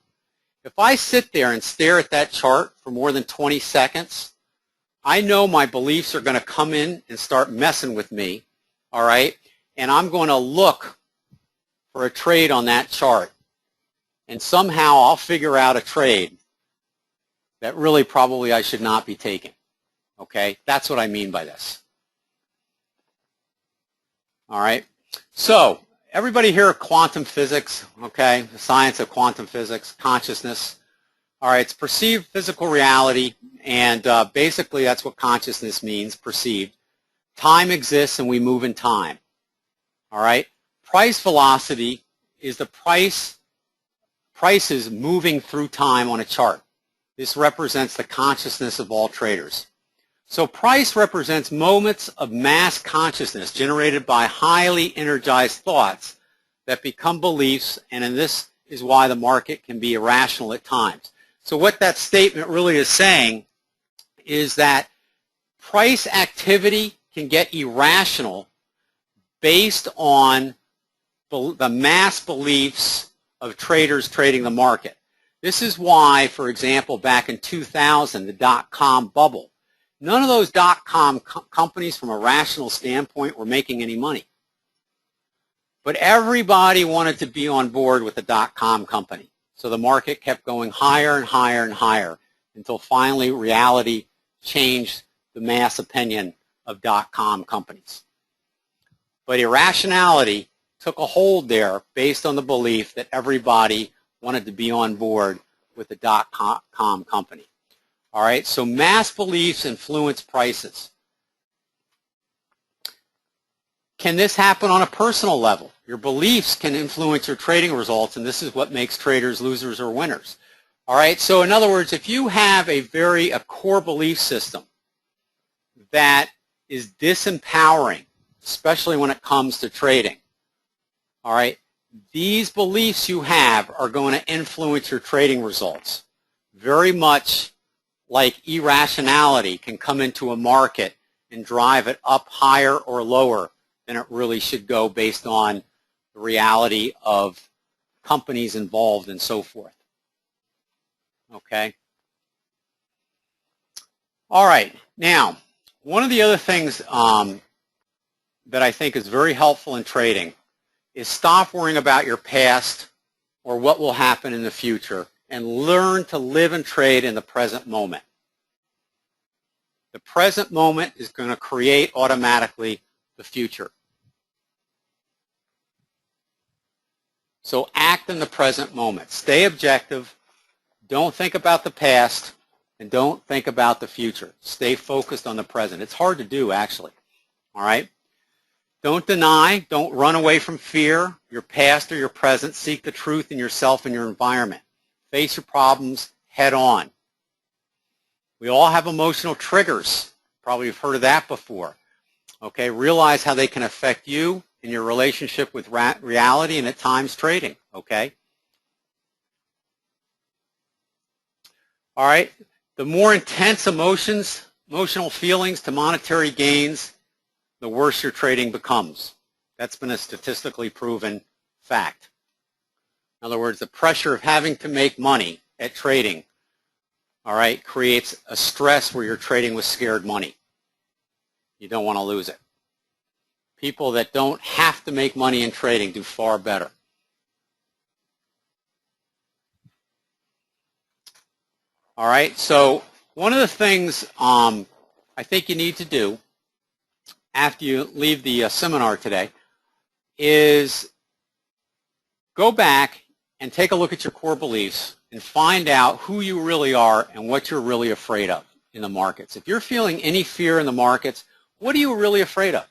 If I sit there and stare at that chart for more than 20 seconds, I know my beliefs are going to come in and start messing with me, all right? And I'm going to look for a trade on that chart. And somehow I'll figure out a trade that really probably I should not be taking, okay? That's what I mean by this. All right? So, everybody hear of quantum physics, okay? The science of quantum physics, consciousness. All right, it's perceived physical reality, and basically that's what consciousness means, perceived. Time exists and we move in time. All right? Price velocity is the prices moving through time on a chart. This represents the consciousness of all traders. So price represents moments of mass consciousness generated by highly energized thoughts that become beliefs, and this is why the market can be irrational at times. So what that statement really is saying is that price activity can get irrational based on the mass beliefs of traders trading the market. This is why, for example, back in 2000, the dot-com bubble, none of those dot-com companies from a rational standpoint were making any money. But everybody wanted to be on board with the dot-com company. So the market kept going higher and higher and higher until finally reality changed the mass opinion of dot-com companies. But irrationality took a hold there based on the belief that everybody wanted to be on board with the dot-com company. All right, so mass beliefs influence prices. Can this happen on a personal level? Your beliefs can influence your trading results, and this is what makes traders losers or winners. All right, so in other words, if you have a core belief system that is disempowering, especially when it comes to trading, all right, these beliefs you have are going to influence your trading results. Very much like irrationality can come into a market and drive it up higher or lower than it really should go based on the reality of companies involved and so forth. Okay? All right. Now, one of the other things that I think is very helpful in trading is stop worrying about your past or what will happen in the future and learn to live and trade in the present moment. The present moment is going to create automatically the future. So act in the present moment. Stay objective. Don't think about the past and don't think about the future. Stay focused on the present. It's hard to do, actually. All right? Don't deny. Don't run away from fear, your past or your present. Seek the truth in yourself and your environment. Face your problems head on. We all have emotional triggers. Probably you've heard of that before. Okay? Realize how they can affect you in your relationship with reality and at times trading. Okay? All right? The more intense emotional feelings to monetary gains, the worse your trading becomes. That's been a statistically proven fact. In other words, the pressure of having to make money at trading, all right, creates a stress where you're trading with scared money. You don't want to lose it. People that don't have to make money in trading do far better. All right, so one of the things I think you need to do after you leave the seminar today is go back and take a look at your core beliefs and find out who you really are and what you're really afraid of in the markets. If you're feeling any fear in the markets, what are you really afraid of?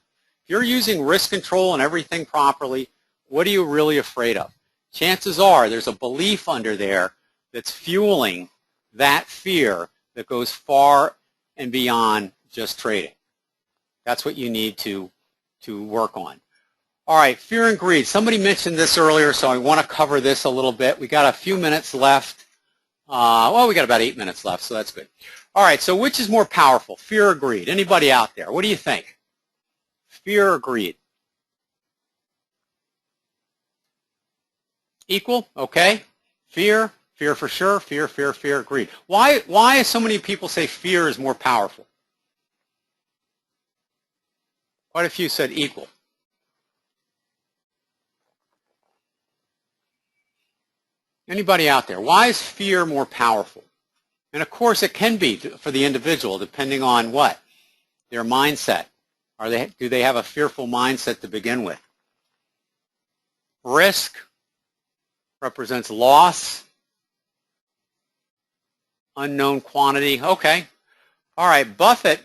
If you're using risk control and everything properly, what are you really afraid of? Chances are there's a belief under there that's fueling that fear that goes far and beyond just trading. That's what you need to work on. All right, fear and greed. Somebody mentioned this earlier, so I want to cover this a little bit. We got a few minutes left. Well, we got about 8 minutes left, so that's good. All right, so which is more powerful, fear or greed? Anybody out there? What do you think? Fear or greed? Equal? Okay. Fear for sure. Fear, greed. Why so many people say fear is more powerful? Quite a few said equal. Anybody out there? Why is fear more powerful? And of course it can be for the individual depending on what? Their mindset. Do they have a fearful mindset to begin with? Risk represents loss, unknown quantity. Okay. All right. Buffett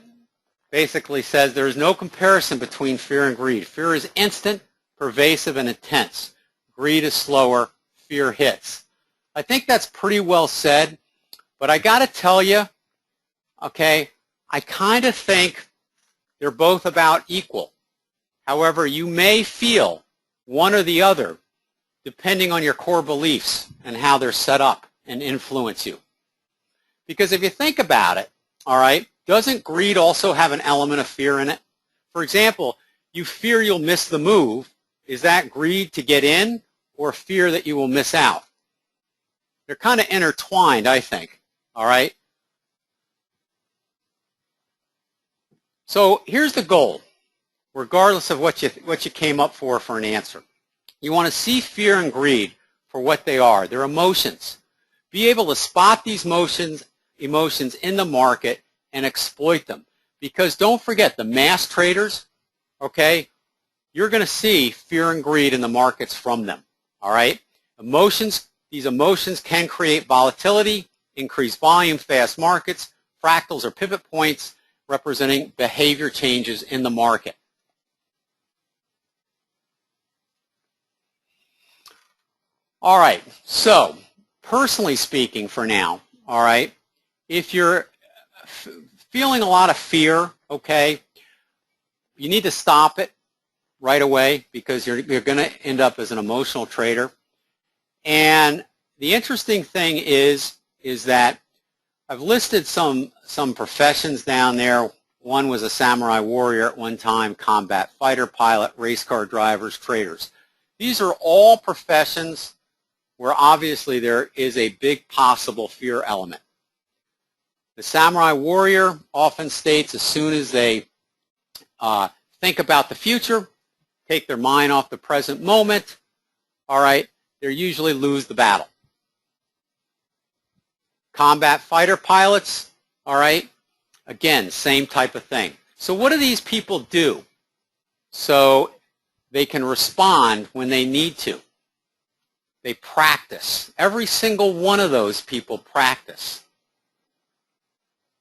basically says there is no comparison between fear and greed. Fear is instant, pervasive, and intense. Greed is slower. Fear hits. I think that's pretty well said, but I got to tell you, okay, I kind of think they're both about equal. However, you may feel one or the other depending on your core beliefs and how they're set up and influence you. Because if you think about it, all right, doesn't greed also have an element of fear in it? For example, you fear you'll miss the move. Is that greed to get in or fear that you will miss out? They're kind of intertwined, I think. All right? So here's the goal, regardless of what you came up for an answer. You want to see fear and greed for what they are. They're emotions. Be able to spot these emotions in the market and exploit them. Because don't forget, the mass traders, okay, you're going to see fear and greed in the markets from them. All right? These emotions can create volatility, increase volume, fast markets, fractals or pivot points representing behavior changes in the market. All right, so personally speaking for now, all right, if you're feeling a lot of fear, okay, you need to stop it right away because you're going to end up as an emotional trader. And the interesting thing is that I've listed some professions down there. One was a samurai warrior at one time, combat fighter pilot, race car drivers, traders. These are all professions where obviously there is a big possible fear element. The samurai warrior often states as soon as they think about the future, take their mind off the present moment, all right, they usually lose the battle. Combat fighter pilots, all right, again, same type of thing. So what do these people do so they can respond when they need to? They practice. Every single one of those people practice.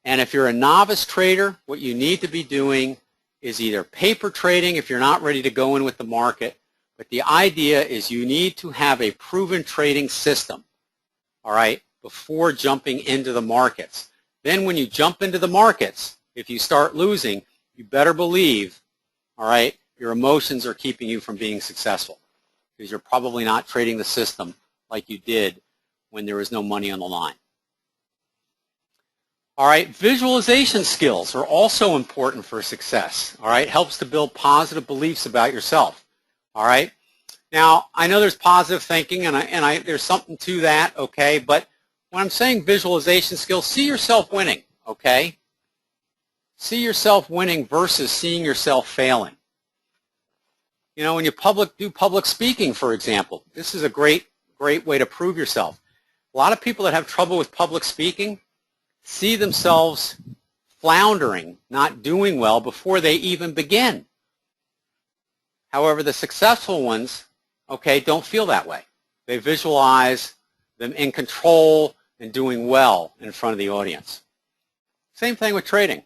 And if you're a novice trader, what you need to be doing is either paper trading if you're not ready to go in with the market, but the idea is you need to have a proven trading system, all right, before jumping into the markets. Then when you jump into the markets, if you start losing, you better believe, all right, your emotions are keeping you from being successful because you're probably not trading the system like you did when there was no money on the line. All right, visualization skills are also important for success. All right, helps to build positive beliefs about yourself. All right, now I know there's positive thinking and there's something to that, okay, but when I'm saying visualization skills, see yourself winning, okay? See yourself winning versus seeing yourself failing. You know, when you do public speaking, for example, this is a great way to prove yourself. A lot of people that have trouble with public speaking see themselves floundering, not doing well before they even begin. However, the successful ones, okay, don't feel that way. They visualize them in control and doing well in front of the audience. Same thing with trading.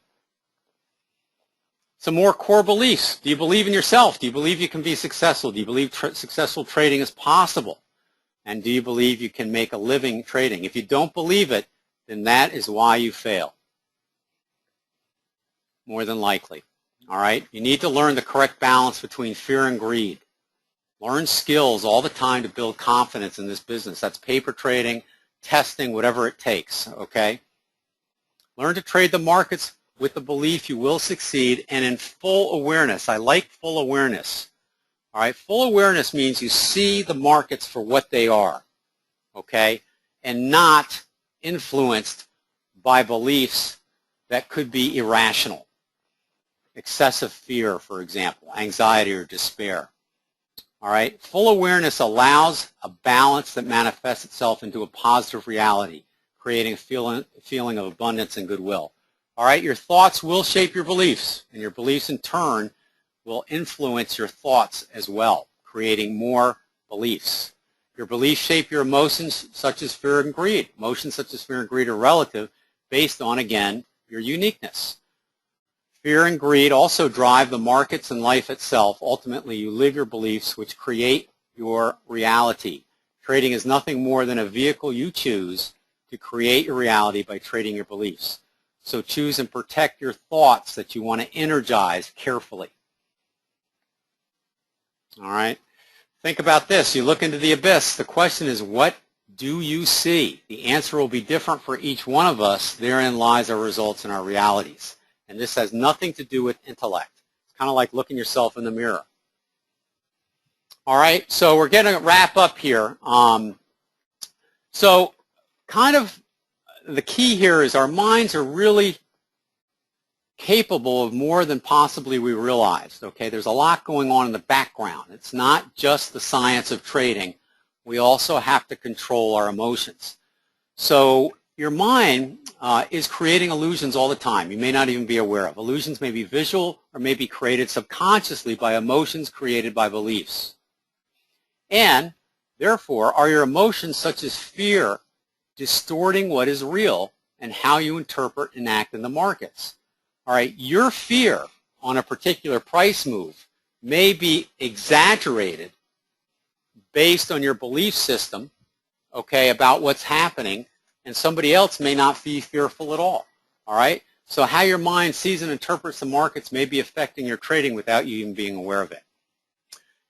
Some more core beliefs. Do you believe in yourself? Do you believe you can be successful? Do you believe successful trading is possible? And do you believe you can make a living trading? If you don't believe it, then that is why you fail. More than likely. All right? You need to learn the correct balance between fear and greed. Learn skills all the time to build confidence in this business. That's paper trading, testing, whatever it takes, okay? Learn to trade the markets with the belief you will succeed and in full awareness. I like full awareness. All right, full awareness means you see the markets for what they are, okay, and not influenced by beliefs that could be irrational. Excessive fear, for example, anxiety or despair. All right, full awareness allows a balance that manifests itself into a positive reality, creating a feeling of abundance and goodwill. All right, your thoughts will shape your beliefs, and your beliefs in turn will influence your thoughts as well, creating more beliefs. Your beliefs shape your emotions such as fear and greed. Emotions such as fear and greed are relative based on, again, your uniqueness. Fear and greed also drive the markets and life itself. Ultimately, you live your beliefs, which create your reality. Trading is nothing more than a vehicle you choose to create your reality by trading your beliefs. So choose and protect your thoughts that you want to energize carefully. All right? Think about this. You look into the abyss. The question is, what do you see? The answer will be different for each one of us. Therein lies our results and our realities. And this has nothing to do with intellect. It's kind of like looking yourself in the mirror. All right, so we're going to wrap up here. So kind of the key here is our minds are really capable of more than possibly we realized. Okay, there's a lot going on in the background. It's not just the science of trading. We also have to control our emotions. So your mind is creating illusions all the time. You may not even be aware of. Illusions may be visual or may be created subconsciously by emotions created by beliefs. And therefore, are your emotions such as fear distorting what is real and how you interpret and act in the markets? All right, your fear on a particular price move may be exaggerated based on your belief system, okay, about what's happening, and somebody else may not be fearful at all. All right, so how your mind sees and interprets the markets may be affecting your trading without you even being aware of it.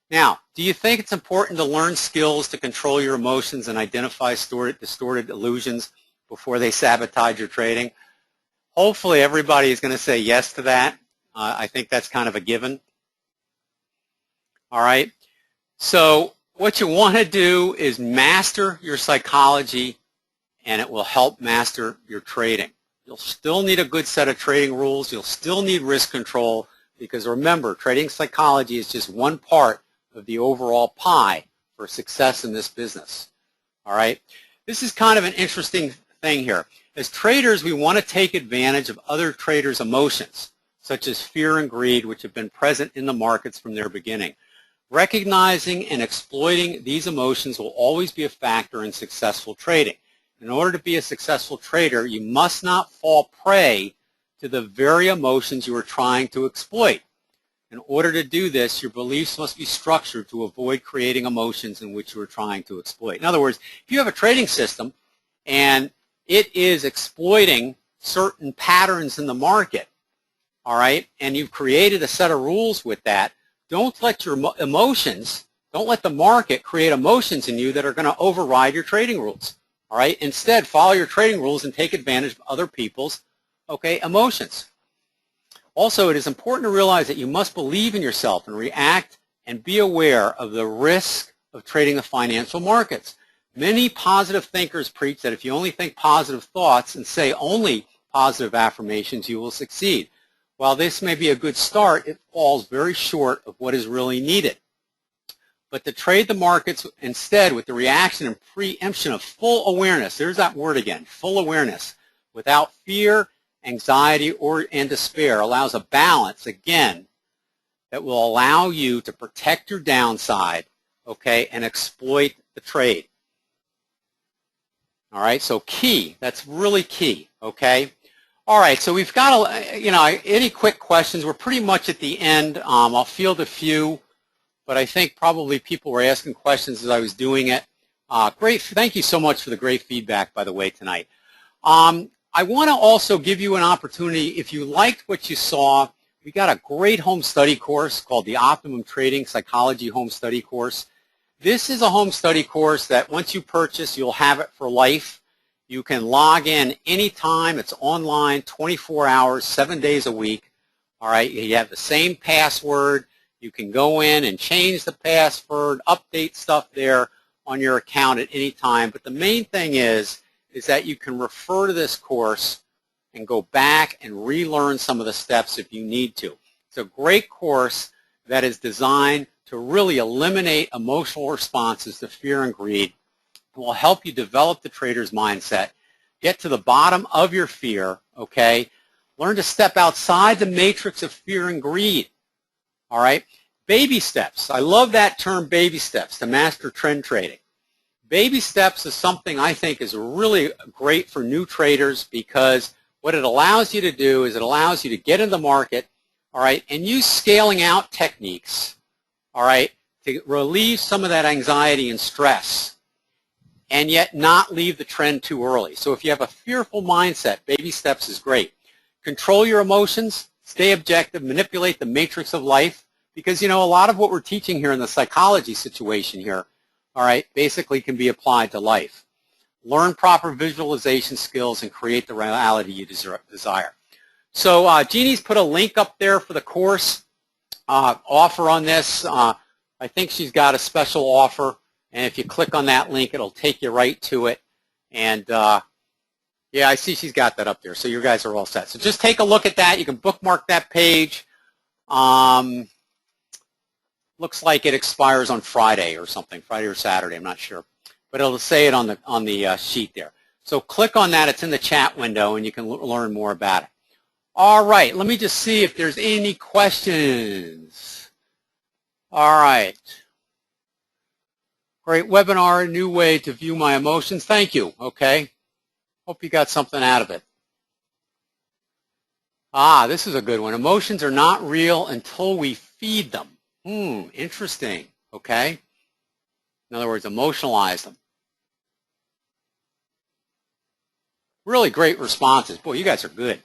Now, do you think it's important to learn skills to control your emotions and identify distorted illusions before they sabotage your trading? Hopefully everybody is going to say yes to that. I think that's kind of a given. All right. So what you want to do is master your psychology, and it will help master your trading. You'll still need a good set of trading rules. You'll still need risk control, because remember, trading psychology is just one part of the overall pie for success in this business. All right. This is kind of an interesting thing here. As traders, we want to take advantage of other traders' emotions, such as fear and greed, which have been present in the markets from their beginning. Recognizing and exploiting these emotions will always be a factor in successful trading. In order to be a successful trader, you must not fall prey to the very emotions you are trying to exploit. In order to do this, your beliefs must be structured to avoid creating emotions in which you are trying to exploit. In other words, if you have a trading system and it is exploiting certain patterns in the market, all right, and you've created a set of rules with that, don't let your emotions, don't let the market create emotions in you that are going to override your trading rules. All right, instead, follow your trading rules and take advantage of other people's, okay, emotions. Also, it is important to realize that you must believe in yourself and react and be aware of the risk of trading the financial markets. Many positive thinkers preach that if you only think positive thoughts and say only positive affirmations, you will succeed. While this may be a good start, it falls very short of what is really needed. But to trade the markets instead with the reaction and preemption of full awareness, there's that word again, full awareness, without fear, anxiety, and despair, allows a balance, again, that will allow you to protect your downside, okay, and exploit the trade. All right, so key, that's really key, okay? All right, so we've got, any quick questions? We're pretty much at the end. I'll field a few, but I think probably people were asking questions as I was doing it. Great, thank you so much for the great feedback, by the way, tonight. I want to also give you an opportunity, if you liked what you saw, we got a great home study course called the Optimum Trading Psychology Home Study Course. This is a home study course that once you purchase, you'll have it for life. You can log in anytime. It's online, 24 hours, 7 days a week. All right, you have the same password. You can go in and change the password, update stuff there on your account at any time. But the main thing is that you can refer to this course and go back and relearn some of the steps if you need to. It's a great course that is designed to really eliminate emotional responses to fear and greed. It will help you develop the trader's mindset, get to the bottom of your fear, okay? Learn to step outside the matrix of fear and greed, all right? Baby steps. I love that term, baby steps, to master trend trading. Baby steps is something I think is really great for new traders, because what it allows you to do is it allows you to get in the market, all right, and use scaling out techniques, all right, to relieve some of that anxiety and stress, and yet not leave the trend too early. So if you have a fearful mindset, baby steps is great. Control your emotions, stay objective, manipulate the matrix of life, because, you know, a lot of what we're teaching here in the psychology situation here, all right, basically can be applied to life. learn proper visualization skills, and create the reality you desire. So Jeannie's put a link up there for the course offer on this. I think she's got a special offer, and if you click on that link, it'll take you right to it. And yeah, I see she's got that up there, so you guys are all set. So just take a look at that. You can bookmark that page. Looks like it expires on Friday or something, Friday or Saturday, I'm not sure. But it'll say it on the sheet there. So click on that. It's in the chat window, and you can learn more about it. All right, let me just see if there's any questions. All right. Great webinar, new way to view my emotions. Thank you, okay. Hope you got something out of it. This is a good one. Emotions are not real until we feed them. Interesting, okay. In other words, emotionalize them. Really great responses. Boy, you guys are good.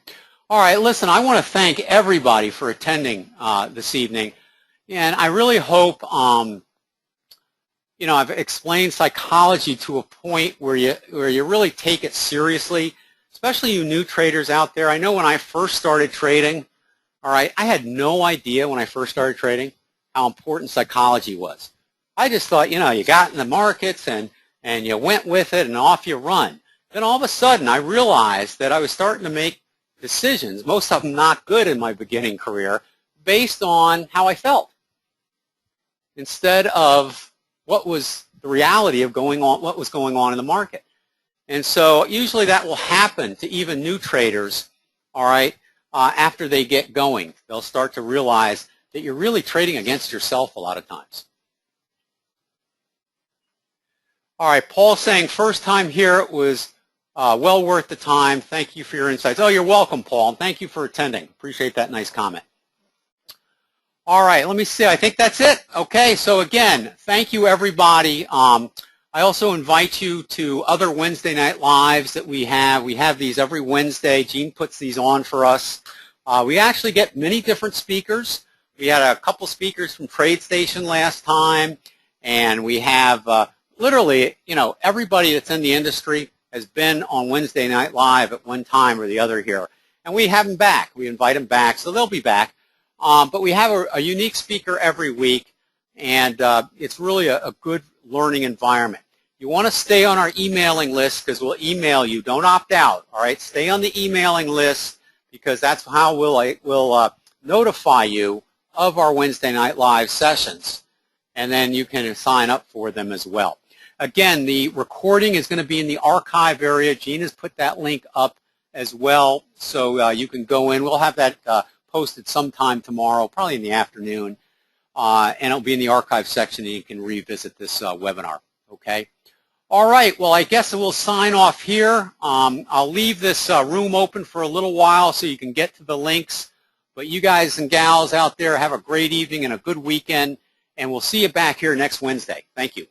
All right, listen, I want to thank everybody for attending this evening. And I really hope, you know, I've explained psychology to a point where you really take it seriously, especially you new traders out there. I know when I first started trading, all right, I had no idea when I first started trading how important psychology was. I just thought, you know, you got in the markets and you went with it and off you run. Then all of a sudden I realized that I was starting to make decisions, most of them not good in my beginning career, based on how I felt instead of what was the reality of what was going on in the market. And so usually that will happen to even new traders, all right, after they get going. They'll start to realize that you're really trading against yourself a lot of times. All right, Paul saying first time here, it was well worth the time. Thank you for your insights. Oh, you're welcome, Paul. Thank you for attending. Appreciate that nice comment. All right, let me see. I think that's it. Okay, so again, thank you, everybody. I also invite you to other Wednesday night lives that we have. We have these every Wednesday. Gene puts these on for us. We actually get many different speakers. We had a couple speakers from TradeStation last time, and we have literally, you know, everybody that's in the industry has been on Wednesday Night Live at one time or the other here. And we have them back. We invite them back, so they'll be back. But we have a unique speaker every week, and it's really a good learning environment. You want to stay on our emailing list because we'll email you. Don't opt out, all right? Stay on the emailing list because that's how we'll notify you of our Wednesday Night Live sessions, and then you can sign up for them as well. Again, the recording is going to be in the archive area. Gene has put that link up as well, so you can go in. We'll have that posted sometime tomorrow, probably in the afternoon, and it'll be in the archive section, and you can revisit this webinar, okay? All right, well, I guess we'll sign off here. I'll leave this room open for a little while so you can get to the links, but you guys and gals out there have a great evening and a good weekend, and we'll see you back here next Wednesday. Thank you.